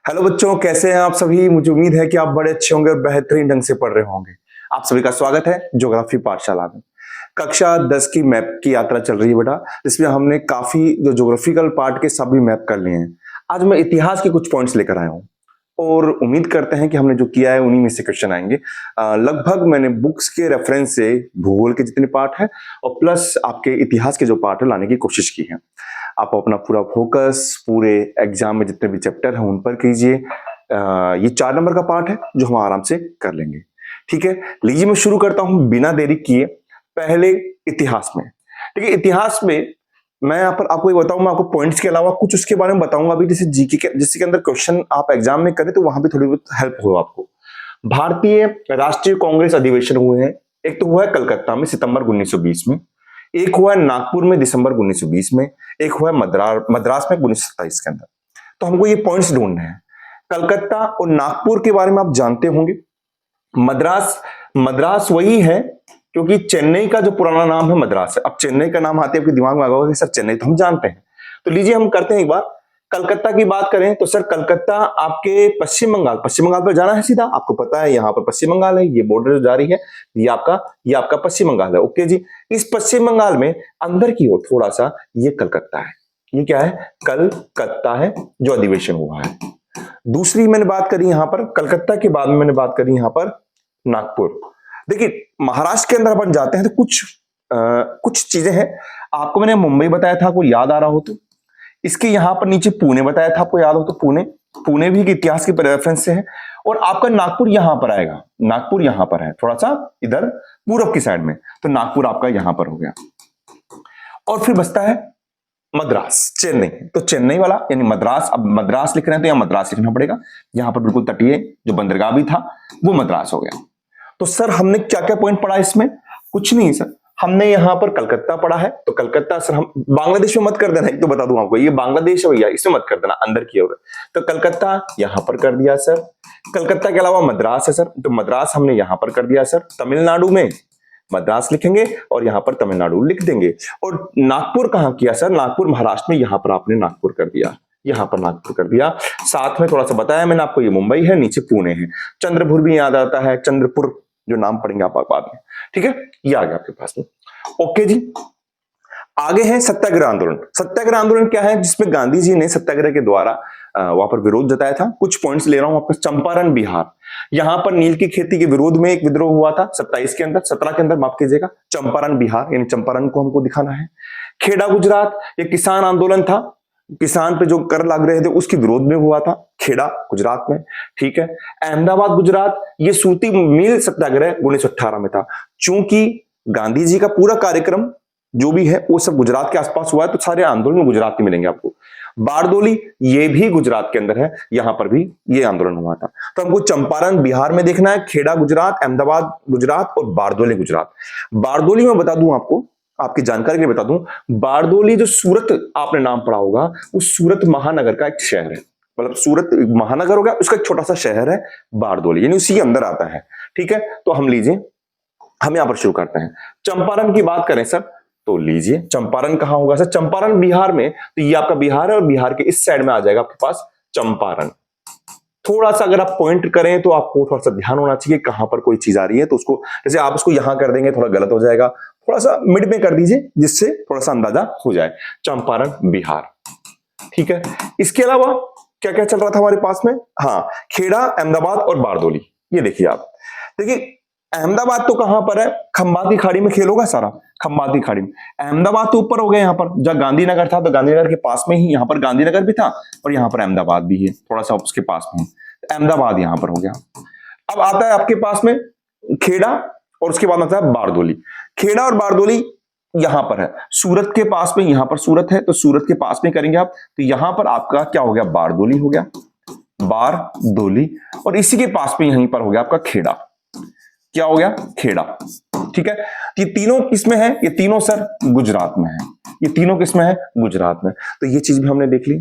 Hello बच्चों, कैसे हैं आप सभी। मुझे उम्मीद है कि आप बड़े अच्छे होंगे और बेहतरीन ढंग से पढ़ रहे होंगे। आप सभी का स्वागत है ज्योग्राफी पाठशाला में। कक्षा 10 की मैप की यात्रा चल रही है बेटा, जिसमें हमने काफी जो ज्योग्राफिकल पार्ट के सभी मैप कर लिए हैं। आज मैं इतिहास के कुछ पॉइंट्स लेकर आया हूँ और उम्मीद करते हैं कि हमने जो किया है उन्हीं में से क्वेश्चन आएंगे। लगभग मैंने बुक्स के रेफरेंस से भूगोल के जितने पार्ट हैं और प्लस आपके इतिहास के जो पार्ट है लाने की कोशिश की है। आप अपना पूरा फोकस पूरे एग्जाम में जितने भी चैप्टर हैं उन पर कीजिए। ये 4 नंबर का पार्ट है जो हम आराम से कर लेंगे। ठीक है, लीजिए मैं शुरू करता हूं बिना देरी किए। पहले इतिहास में, ठीक है, इतिहास में मैं यहाँ पर आपको ये बताऊं, मैं आपको पॉइंट्स के अलावा कुछ उसके बारे में बताऊंगा अभी, जैसे जीके के जिसके अंदर क्वेश्चन आप एग्जाम में करें तो वहां भी थोड़ी बहुत हेल्प हो आपको। भारतीय राष्ट्रीय कांग्रेस अधिवेशन हुए हैं। एक तो हुआ है कलकत्ता में सितंबर 1920 में, एक हुआ है नागपुर में दिसंबर 1920 में, एक हुआ है मद्रास में 1927 के अंदर। तो हमको ये पॉइंट्स ढूंढने हैं। कलकत्ता और नागपुर के बारे में आप जानते होंगे। मद्रास, मद्रास वही है क्योंकि चेन्नई का जो पुराना नाम है मद्रास है। अब चेन्नई का नाम आते ही आपके दिमाग में आ गया कि सर चेन्नई तो हम जानते हैं। तो लीजिए हम करते हैं एक बार। कलकत्ता की बात करें तो सर कलकत्ता आपके पश्चिम बंगाल पर जाना है सीधा। आपको पता है यहाँ पर पश्चिम बंगाल है, ये बॉर्डर जो जा रही है ये आपका पश्चिम बंगाल है। ओके जी, इस पश्चिम बंगाल में अंदर की ओर थोड़ा सा ये कलकत्ता है। ये क्या है? कलकत्ता है जो अधिवेशन हुआ है। दूसरी मैंने बात करी यहां पर कलकत्ता के बाद में मैंने बात करी यहां पर नागपुर। देखिए महाराष्ट्र के अंदर अपन जाते हैं तो कुछ चीजें हैं। आपको मैंने मुंबई बताया था, आपको याद आ रहा हो तो। इसके यहां पर नीचे पुणे बताया था, आपको याद हो तो। पुणे भी इतिहास के रेफरेंस से है। और आपका नागपुर यहां पर आएगा। नागपुर यहां पर है, थोड़ा सा इधर पूरब की साइड में। तो नागपुर आपका यहां पर हो गया। और फिर बचता है मद्रास, चेन्नई। तो चेन्नई वाला यानी मद्रास, अब मद्रास लिख रहे हैं तो यहां मद्रास लिखना पड़ेगा। यहां पर बिल्कुल तटीय जो बंदरगाह भी था वो मद्रास हो गया। तो सर हमने क्या क्या पॉइंट पढ़ा इसमें? कुछ नहीं सर, हमने यहां पर कलकत्ता पढ़ा है। तो कलकत्ता सर हम बांग्लादेश में मत कर देना, एक तो बता दूं आपको, ये बांग्लादेश है भैया, इसमें मत कर देना, अंदर की ओर। तो कलकत्ता यहां पर कर दिया सर। कलकत्ता के अलावा मद्रास है सर, तो मद्रास हमने यहां पर कर दिया सर। तमिलनाडु में मद्रास लिखेंगे और यहां पर तमिलनाडु लिख देंगे। और नागपुर कहां किया सर? नागपुर महाराष्ट्र में, यहां पर आपने नागपुर कर दिया, यहां पर नागपुर कर दिया। साथ में थोड़ा सा बताया मैंने आपको, ये मुंबई है, नीचे पुणे है। चंद्रपुर भी याद आता है, चंद्रपुर जो नाम पढ़ेंगे आप बाद में। ठीक है, ये आ गया आपके पास में। ओके जी, आगे है सत्याग्रह आंदोलन। सत्याग्रह आंदोलन क्या है? जिसमें गांधी जी ने सत्याग्रह के द्वारा वहां पर विरोध जताया था। कुछ पॉइंट्स ले रहा हूं आपका। चंपारण बिहार, यहां पर नील की खेती के विरोध में एक विद्रोह हुआ था 27 के अंदर, 17 के अंदर, माफ कीजिएगा। चंपारण बिहार यानी चंपारण को हमको दिखाना है। खेड़ा गुजरात, ये किसान आंदोलन था। किसान पे जो कर लग रहे थे उसके विरोध में हुआ था, खेड़ा गुजरात में। ठीक है, अहमदाबाद गुजरात, ये सूती मिल सत्याग्रह 1918 में था। चूंकि गांधी जी का पूरा कार्यक्रम जो भी है वो सब गुजरात के आसपास हुआ है, तो सारे आंदोलन गुजरात में मिलेंगे आपको। बारदोली, ये भी गुजरात के अंदर है, यहां पर भी ये आंदोलन हुआ था। तो हमको चंपारण बिहार में देखना है, खेड़ा गुजरात, अहमदाबाद गुजरात और बारदोली गुजरात। बारदोली में बता दूं आपको, आपकी जानकारी के लिए बता दूं, बारदोली जो सूरत आपने नाम पढ़ा होगा, वो सूरत महानगर का एक शहर है। मतलब सूरत महानगर हो गया, उसका एक छोटा सा शहर है बारदोली, यानी उसी के अंदर आता है। ठीक है, तो हम लीजिए, हम यहां पर शुरू करते हैं। चंपारण की बात करें सर, तो लीजिए चंपारण कहां होगा सर? चंपारण बिहार में, तो ये आपका बिहार है और बिहार के इस साइड में आ जाएगा आपके पास चंपारण। थोड़ा सा अगर आप पॉइंट करें तो आपको थोड़ा सा ध्यान होना चाहिए कहां पर कोई चीज आ रही है। तो उसको, जैसे आप उसको यहां कर देंगे थोड़ा गलत हो जाएगा, थोड़ा सा मिड में कर दीजिए जिससे थोड़ा सा अंदाजा हो जाए। चंपारण बिहार, ठीक है। इसके अलावा क्या क्या चल रहा था हमारे पास में? हाँ, खेड़ा, अहमदाबाद और बारदोली। ये देखिए आप, देखिए अहमदाबाद तो कहां पर है? खंबात की खाड़ी में खेल होगा सारा, खंबात की खाड़ी में। अहमदाबाद तो ऊपर हो गया, यहाँ पर जहां गांधीनगर था तो गांधीनगर के पास में ही यहाँ पर गांधीनगर भी था और यहाँ पर अहमदाबाद भी है, थोड़ा सा उसके पास में। अहमदाबाद यहाँ पर हो गया। अब आता है आपके पास में खेड़ा और उसके बाद आता है बारदोली। खेड़ा और बारदोली यहां पर है, सूरत के पास में, यहां पर सूरत है तो सूरत के पास में करेंगे आप। तो यहां पर आपका क्या हो गया? बारदोली हो गया, बारदोली। और इसी के पास में यहीं पर हो गया आपका खेड़ा। क्या हो गया? खेड़ा। ठीक है, ये तीनों किसमें है? ये तीनों सर गुजरात में है। ये तीनों किसमें है? गुजरात में। तो ये चीज भी हमने देख ली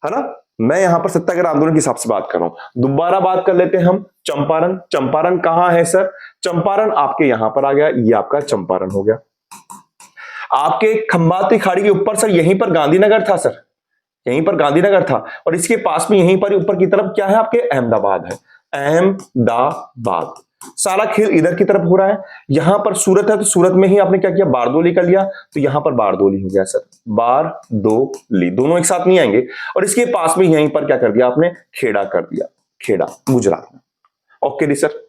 है ना। मैं यहां पर सत्याग्रह आंदोलन के हिसाब से बात कर रहा हूं। दोबारा बात कर लेते हैं हम चंपारण। चंपारण कहां है सर? चंपारण आपके यहां पर आ गया, ये आपका चंपारण हो गया। आपके खंबात की खाड़ी के ऊपर सर यहीं पर गांधीनगर था सर, यहीं पर गांधीनगर था, और इसके पास में यहीं पर ऊपर की तरफ क्या है आपके, अहमदाबाद है, अहमदाबाद। सारा खेल इधर की तरफ हो रहा है। यहां पर सूरत है, तो सूरत में ही आपने क्या किया, बारदोली कर लिया, तो यहां पर बारदोली हो गया सर, बारदोली, दोनों एक साथ नहीं आएंगे। और इसके पास में यहीं पर क्या कर दिया आपने, खेड़ा कर दिया, खेड़ा गुजरात में। ओके जी सर,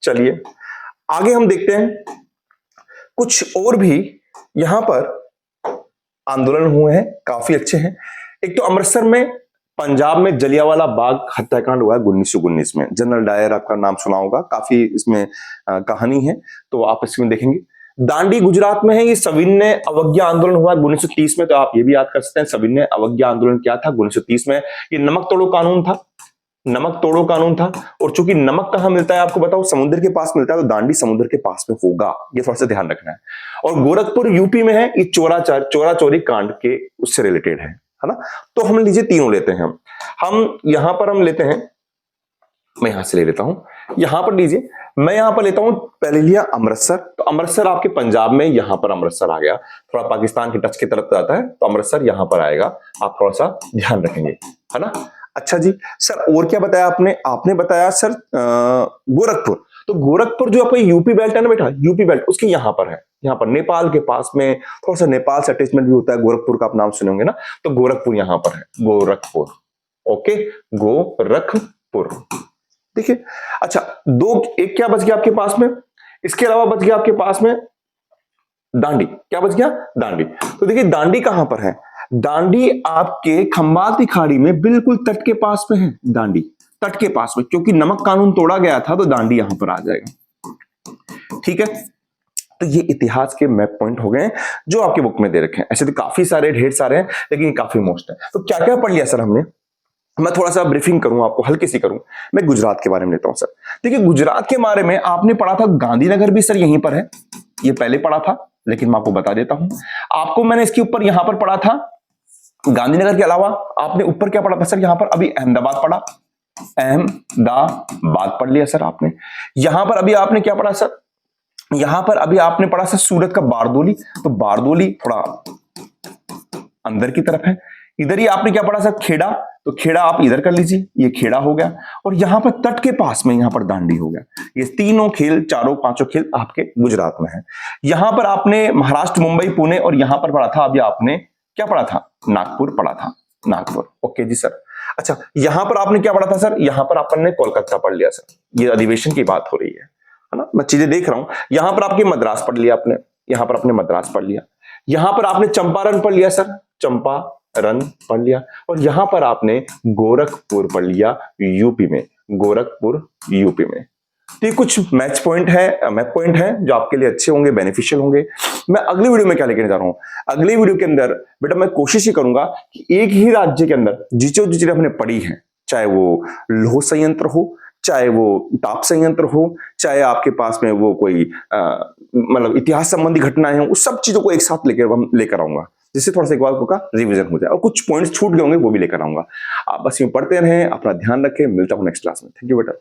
चलिए आगे हम देखते हैं कुछ और भी यहां पर आंदोलन हुए हैं, काफी अच्छे हैं। एक तो अमृतसर में, पंजाब में जलियांवाला बाग हत्याकांड हुआ है 1919 में। जनरल डायर आपका नाम सुना होगा, काफी इसमें कहानी है, तो आप इसमें देखेंगे। दांडी गुजरात में है, ये सविनय अवज्ञा आंदोलन हुआ 1930 में, तो आप ये भी याद कर सकते हैं सविनय अवज्ञा आंदोलन क्या था 1930 में। ये नमक तोड़ो कानून था, नमक तोड़ो कानून था। और चूंकि नमक कहां मिलता है आपको बताओ, समुद्र के पास मिलता है, तो दांडी समुद्र के पास में होगा, ये थोड़ा सा ध्यान रखना है। और गोरखपुर यूपी में है, ये चोरा चोरी कांड के उससे रिलेटेड है ना। तो हम लीजिए तीनों लेते हैं, हम यहां पर हम लेते हैं, मैं यहां से ले लेता हूं, यहां पर लीजिए, मैं यहां पर लेता हूं, पहले लिया अमृतसर, तो अमृतसर आपके पंजाब में, यहां पर अमृतसर आ गया, थोड़ा पाकिस्तान की टच की तरफ जाता है, तो अमृतसर यहां पर आएगा, आप थोड़ा सा ध्यान रखेंगे, है ना। अच्छा जी सर, और क्या बताया आपने, आपने बताया सर गोरखपुर, तो गोरखपुर जो आपका यूपी बेल्ट है ना बेटा, यूपी बेल्ट उसके यहां पर है, यहां पर नेपाल के पास में, थोड़ा सा नेपाल से अटैचमेंट भी होता है, गोरखपुर का आप नाम सुने होंगे ना, तो गोरखपुर यहां पर है, गोरखपुर। ओके, गोरखपुर, देखिए। अच्छा, दो, एक क्या बच गया आपके पास में, इसके अलावा बच गया आपके पास में दांडी, क्या बच गया, दांडी। तो देखिए दांडी कहां पर है, दांडी आपके खंबात की खाड़ी में बिल्कुल तट के पास में है, दांडी तट के पास में, क्योंकि नमक कानून तोड़ा गया था, तो दांडी यहां पर आ जाएगा, ठीक है। तो ये इतिहास के मैप पॉइंट हो गए जो आपके बुक में दे रखे हैं। ऐसे तो काफी सारे, ढेर सारे हैं, लेकिन काफी मोस्ट है। तो क्या क्या पढ़ लिया सर हमने, मैं थोड़ा सा ब्रीफिंग करूं आपको, हल्की सी करूं। मैं गुजरात के बारे में लेता हूं सर। देखिए गुजरात के बारे में आपने पढ़ा था, गांधीनगर भी सर यहीं पर है, ये पहले पढ़ा था, लेकिन मैं आपको बता देता हूं। आपको मैंने इसके ऊपर यहां पर पढ़ा था, गांधीनगर के अलावा आपने ऊपर क्या पढ़ा था सर, यहां पर अभी अहमदाबाद पढ़ा, अहमदाबाद पढ़ लिया सर आपने। यहां पर अभी आपने क्या पढ़ा सर, यहां पर अभी आपने पढ़ा सर सूरत का बारदोली, तो बारदोली थोड़ा अंदर की तरफ है। इधर ही आपने क्या पढ़ा सर, खेड़ा, तो खेड़ा आप इधर कर लीजिए, ये खेड़ा हो गया। और यहां पर तट के पास में यहां पर दांडी हो गया। ये तीनों खेल, चारों पांचों खेल आपके गुजरात में है। यहां पर आपने महाराष्ट्र, मुंबई, पुणे, और यहां पर पढ़ा था, अभी आपने क्या पढ़ा था, नागपुर पढ़ा था, नागपुर। ओके जी सर। अच्छा, यहां पर आपने क्या पढ़ा था सर, यहां पर आपने कोलकाता पढ़ लिया सर, ये अधिवेशन की बात हो रही है ना, मैं चीजें देख रहा हूं। यहां पर आपके मद्रास पढ़ लिया आपने, यहां पर आपने मद्रास पढ़ लिया। यहां पर आपने चंपारण पढ़ लिया सर, चंपारण पढ़ लिया। और यहां पर आपने गोरखपुर पढ़ लिया, यूपी में, गोरखपुर यूपी में। तो ये कुछ मैच पॉइंट है, मैप पॉइंट है जो आपके लिए अच्छे होंगे, बेनिफिशियल होंगे। मैं अगली वीडियो में क्या लेकर जा रहा हूं, अगली वीडियो के अंदर बेटा मैं कोशिश ही करूंगा कि एक ही राज्य के अंदर जो चीजें हमने पढ़ी हैं, चाहे वो लौह संयंत्र हो, चाहे वो ताप संयंत्र हो, चाहे आपके पास में वो कोई मतलब इतिहास संबंधी घटनाएं हो, उस सब चीजों को एक साथ लेकर आऊंगा, जिससे थोड़ा सा एक बार का रिवीजन हो जाए, और कुछ पॉइंट्स छूट गए होंगे वो भी लेकर आऊंगा। आप बस यूं पढ़ते रहें, अपना ध्यान रखें, मिलता हूं नेक्स्ट क्लास में। थैंक यू बेटा।